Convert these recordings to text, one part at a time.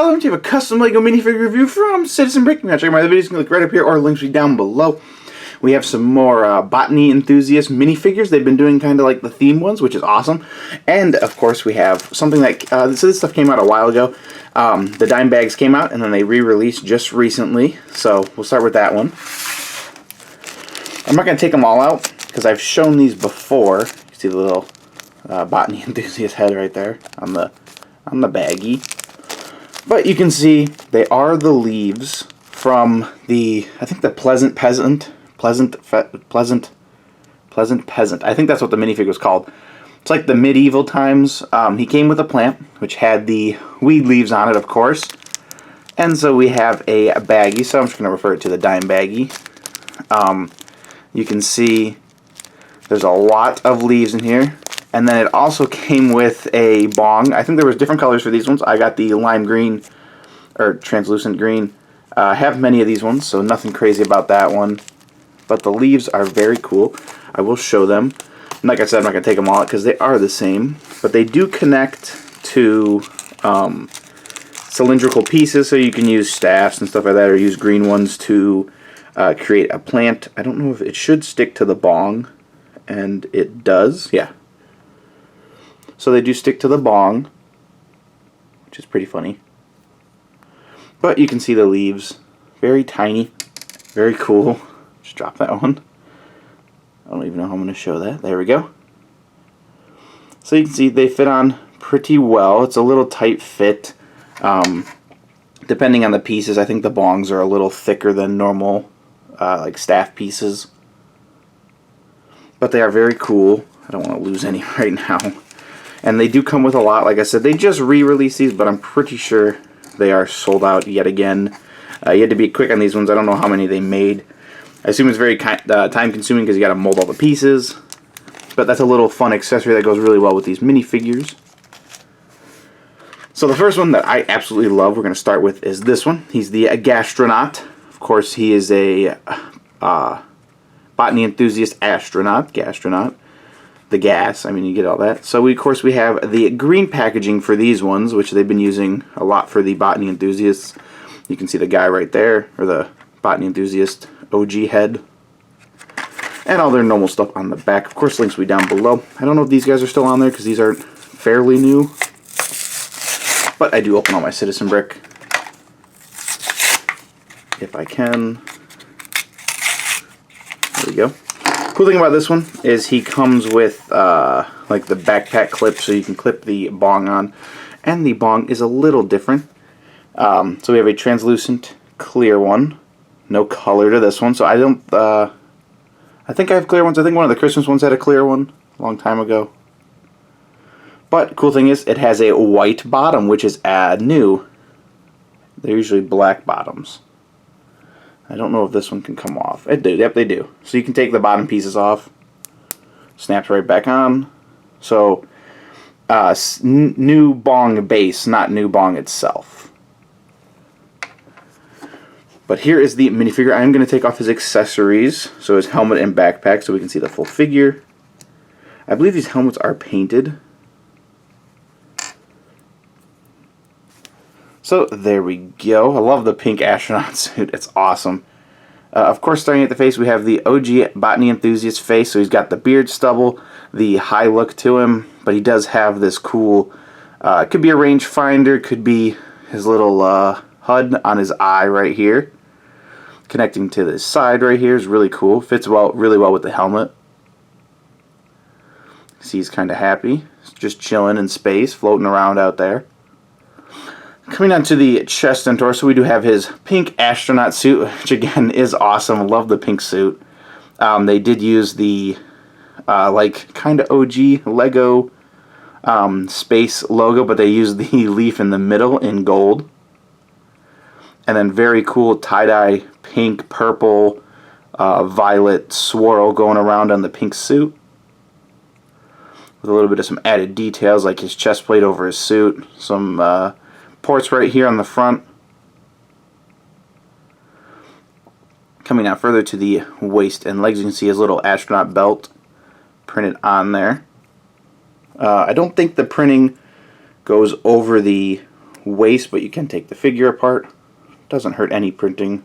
Hello, and you have a custom LEGO minifigure review from Citizen Brick. Check out my other videos, you can look right up here or links will be down below. We have some more botany enthusiast minifigures. They've been doing kind of like the theme ones, which is awesome. And of course we have something that, so this stuff came out a while ago. The dime bags came out and then they re-released just recently. So we'll start with that one. I'm not going to take them all out because I've shown these before. You see the little botany enthusiast head right there on the baggie. But you can see they are the leaves from the, I think the Pleasant Peasant. I think that's what the minifig was called. It's like the medieval times. He came with a plant, which had the weed leaves on it, of course. And so we have a baggie, so I'm just going to refer it to the dime baggie. You can see there's a lot of leaves in here. And then it also came with a bong. I think there was different colors for these ones. I got the lime green, or translucent green. I have many of these ones, so nothing crazy about that one. But the leaves are very cool. I will show them. And like I said, I'm not going to take them all out because they are the same. But they do connect to cylindrical pieces, so you can use staffs and stuff like that, or use green ones to create a plant. I don't know if it should stick to the bong, and it does. Yeah. So they do stick to the bong, which is pretty funny. But you can see the leaves. Very tiny. Very cool. Just drop that one. I don't even know how I'm going to show that. There we go. So you can see they fit on pretty well. It's a little tight fit. Depending on the pieces, I think the bongs are a little thicker than normal like staff pieces. But they are very cool. I don't want to lose any right now. And they do come with a lot. Like I said, they just re-released these, but I'm pretty sure they are sold out yet again. You had to be quick on these ones. I don't know how many they made. I assume it's very time-consuming because you got to mold all the pieces. But that's a little fun accessory that goes really well with these minifigures. So the first one that I absolutely love, we're going to start with, is this one. He's the Grasstronaut. Of course, he is a botany enthusiast astronaut. Gastronaut. The gas, I mean, you get all that. So of course we have the green packaging for these ones, which they've been using a lot for the botany enthusiasts. You can see the guy right there, or the botany enthusiast OG head. And all their normal stuff on the back. Of course, links will be down below. I don't know if these guys are still on there because these are fairly new. But I do open all my Citizen Brick if I can. There we go. Cool thing about this one is he comes with like the backpack clip, so you can clip the bong on, and the bong is a little different. So we have a translucent clear one, no color to this one. So I don't. I think I have clear ones. I think one of the Christmas ones had a clear one a long time ago. But cool thing is it has a white bottom, which is new. They're usually black bottoms. I don't know if this one can come off. It do. Yep, they do. So you can take the bottom pieces off. Snaps right back on. So, new bong base, not new bong itself. But here is the minifigure. I am going to take off his accessories. So his helmet and backpack so we can see the full figure. I believe these helmets are painted. So there we go. I love the pink astronaut suit. It's awesome. Of course, starting at the face, we have the OG botany enthusiast face. So he's got the beard stubble, the high look to him, but he does have this cool, it could be a rangefinder, could be his little HUD on his eye right here. Connecting to the side right here is really cool. Fits really well with the helmet. See, he's kind of happy. He's just chilling in space, floating around out there. Coming on to the chest and torso, we do have his pink astronaut suit, which again is awesome. I love the pink suit. They did use the like kind of OG Lego space logo, but they used the leaf in the middle in gold. And then very cool tie-dye pink, purple, violet swirl going around on the pink suit. With a little bit of some added details like his chest plate over his suit. Some ports right here on the front. Coming out further to the waist and legs, you can see his little astronaut belt printed on there. I don't think the printing goes over the waist, but you can take the figure apart. Doesn't hurt any printing.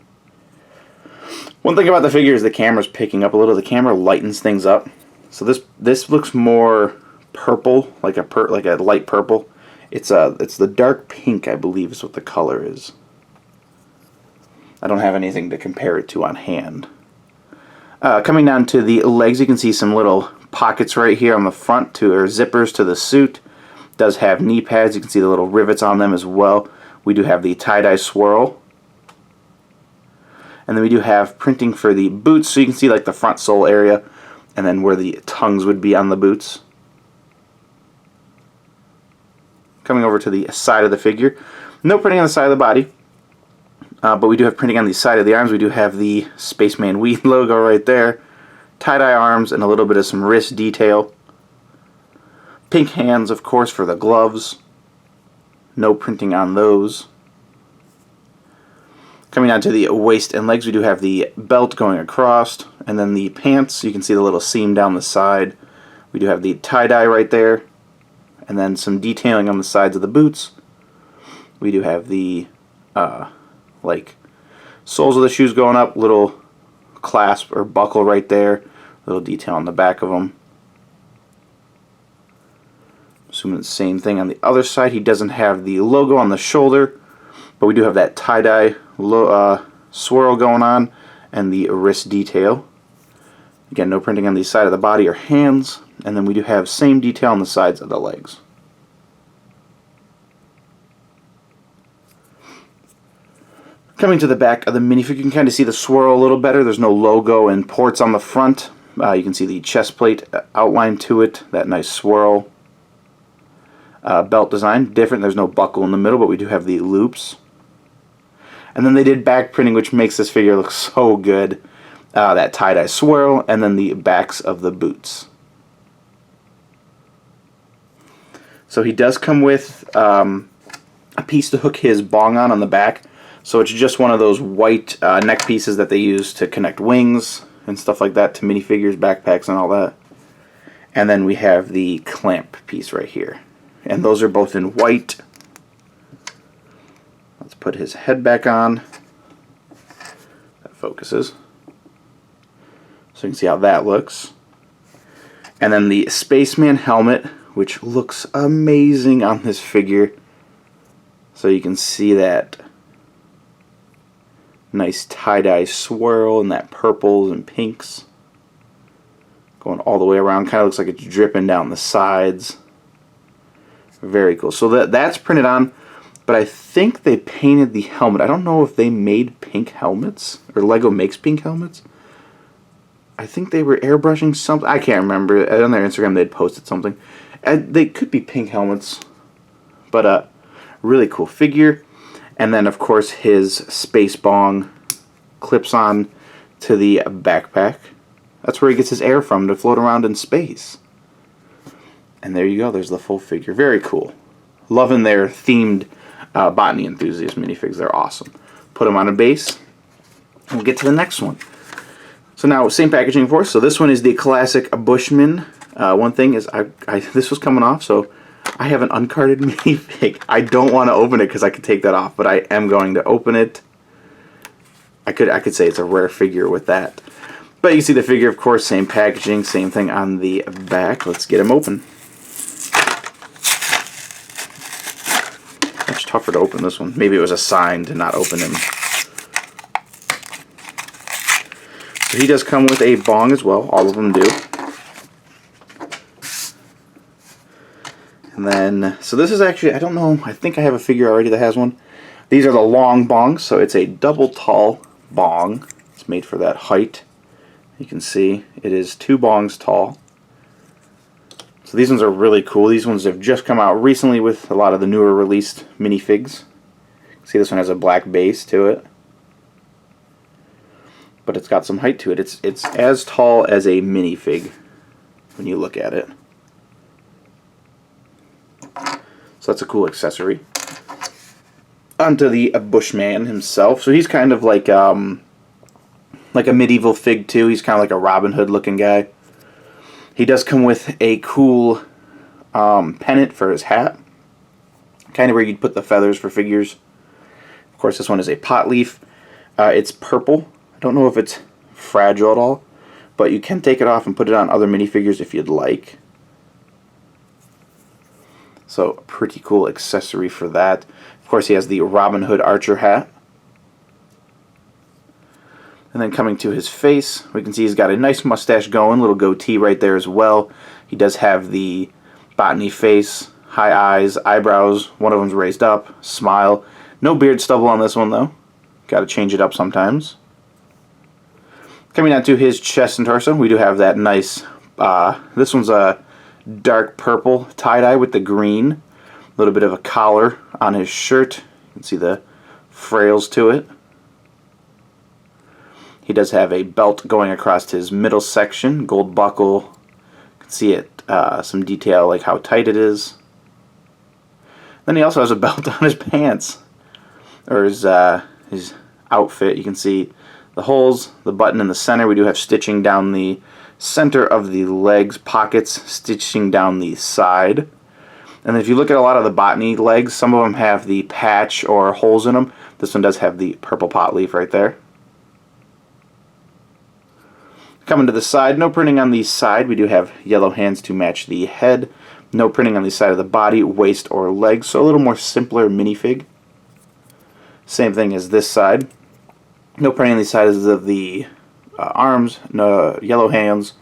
One thing about the figure is the camera's picking up a little. The camera lightens things up. So this looks more purple, like a light purple. It's the dark pink, I believe, is what the color is. I don't have anything to compare it to on hand. Coming down to the legs, you can see some little pockets right here on the front or zippers to the suit. It does have knee pads. You can see the little rivets on them as well. We do have the tie-dye swirl. And then we do have printing for the boots, so you can see like the front sole area and then where the tongues would be on the boots. Coming over to the side of the figure, no printing on the side of the body. But we do have printing on the side of the arms. We do have the Spaceman Weed logo right there. Tie-dye arms and a little bit of some wrist detail. Pink hands, of course, for the gloves. No printing on those. Coming down to the waist and legs, we do have the belt going across. And then the pants, you can see the little seam down the side. We do have the tie-dye right there. And then some detailing on the sides of the boots. We do have the like soles of the shoes going up, little clasp or buckle right there, little detail on the back of them. Assuming the same thing on the other side. He doesn't have the logo on the shoulder, but we do have that tie-dye swirl going on and the wrist detail. Again, no printing on the side of the body or hands, and then we do have same detail on the sides of the legs. Coming to the back of the minifigure, you can kind of see the swirl a little better. There's no logo and ports on the front. You can see the chest plate outline to it, that nice swirl. Belt design, different. There's no buckle in the middle, but we do have the loops. And then they did back printing, which makes this figure look so good. That tie-dye swirl, and then the backs of the boots. So he does come with a piece to hook his bong on the back. So it's just one of those white neck pieces that they use to connect wings and stuff like that to minifigures, backpacks, and all that. And then we have the clamp piece right here. And those are both in white. Let's put his head back on. That focuses. So you can see how that looks. And then the Spaceman helmet, which looks amazing on this figure. So you can see that nice tie-dye swirl and that purples and pinks going all the way around. Kind of looks like it's dripping down the sides. Very cool. So that's printed on, but I think they painted the helmet. I don't know if they made pink helmets, or Lego makes pink helmets. I think they were airbrushing something. I can't remember. On their Instagram they'd posted something. They could be pink helmets, but really cool figure. And then, of course, his space bong clips on to the backpack. That's where he gets his air from to float around in space. And there you go. There's the full figure. Very cool. Loving their themed botany enthusiast minifigs. They're awesome. Put them on a base. We'll get to the next one. So now, same packaging for us. So this one is the classic Bushman. One thing is, this was coming off, so I have an uncarded minifig. I don't want to open it because I could take that off, but I am going to open it. I could say it's a rare figure with that. But you can see the figure, of course, same packaging, same thing on the back. Let's get him open. Much tougher to open this one. Maybe it was a sign to not open him. So he does come with a bong as well. All of them do. And then, so this is actually, I don't know, I think I have a figure already that has one. These are the long bongs, so it's a double tall bong. It's made for that height. You can see it is 2 bongs tall. So these ones are really cool. These ones have just come out recently with a lot of the newer released minifigs. See, this one has a black base to it. But it's got some height to it. It's as tall as a minifig when you look at it. So that's a cool accessory. Onto the Bushman himself. So he's kind of like a medieval fig too. He's kind of like a Robin Hood looking guy. He does come with a cool pennant for his hat. kind of where you'd put the feathers for figures. Of course, this one is a pot leaf. It's purple. I don't know if it's fragile at all, but you can take it off and put it on other minifigures if you'd like. So, a pretty cool accessory for that. Of course, he has the Robin Hood Archer hat. And then coming to his face, we can see he's got a nice mustache going, little goatee right there as well. He does have the botany face, high eyes, eyebrows, one of them's raised up, smile. No beard stubble on this one though. Got to change it up sometimes. Coming down to his chest and torso, we do have that nice, this one's a dark purple tie-dye with the green. A little bit of a collar on his shirt. You can see the frails to it. He does have a belt going across his middle section, gold buckle. You can see it, some detail like how tight it is. Then he also has a belt on his pants, or his outfit. You can see the holes, the button in the center. We do have stitching down the center of the legs, pockets, stitching down the side. And if you look at a lot of the botany legs, some of them have the patch or holes in them. This one does have the purple pot leaf right there. Coming to the side, no printing on the side. We do have yellow hands to match the head. No printing on the side of the body, waist, or legs. So a little more simpler minifig. Same thing as this side. No printing on the sides of the arms, no yellow hands,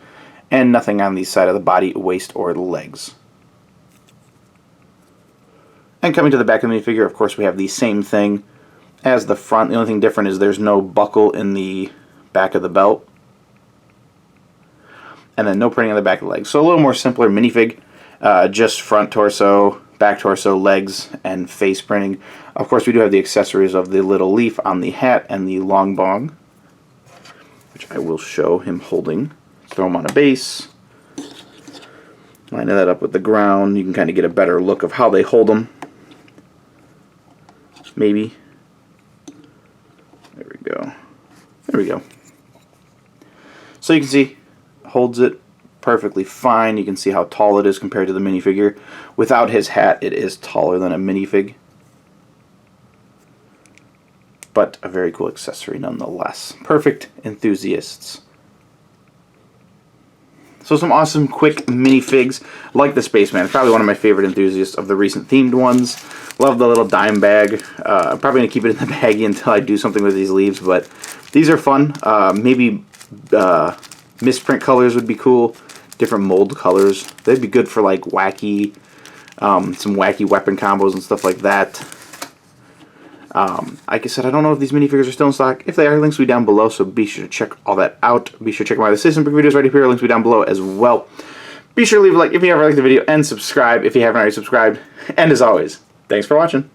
and nothing on the side of the body, waist, or legs. And coming to the back of the minifigure, of course, we have the same thing as the front. The only thing different is there's no buckle in the back of the belt. And then no printing on the back of the legs. So a little more simpler minifig. Just front torso, back torso, legs, and face printing. Of course, we do have the accessories of the little leaf on the hat and the long bong, which I will show him holding. Throw him on a base. Line that up with the ground. You can kind of get a better look of how they hold them. Maybe. There we go. There we go. So you can see, holds it perfectly fine. You can see how tall it is compared to the minifigure. Without his hat, it is taller than a minifig. But a very cool accessory nonetheless. Perfect enthusiasts. So some awesome quick minifigs like the Spaceman. Probably one of my favorite enthusiasts of the recent themed ones. Love the little dime bag. I'm probably going to keep it in the baggie until I do something with these leaves, but these are fun. Maybe misprint colors would be cool. Different mold colors. They'd be good for like wacky, some wacky weapon combos and stuff like that. Like I said, I don't know if these minifigures are still in stock. If they are, links will be down below, so be sure to check all that out. Be sure to check my other Citizen Brick videos right up here. Links will be down below as well. Be sure to leave a like if you haven't liked the video, and subscribe if you haven't already subscribed. And as always, thanks for watching.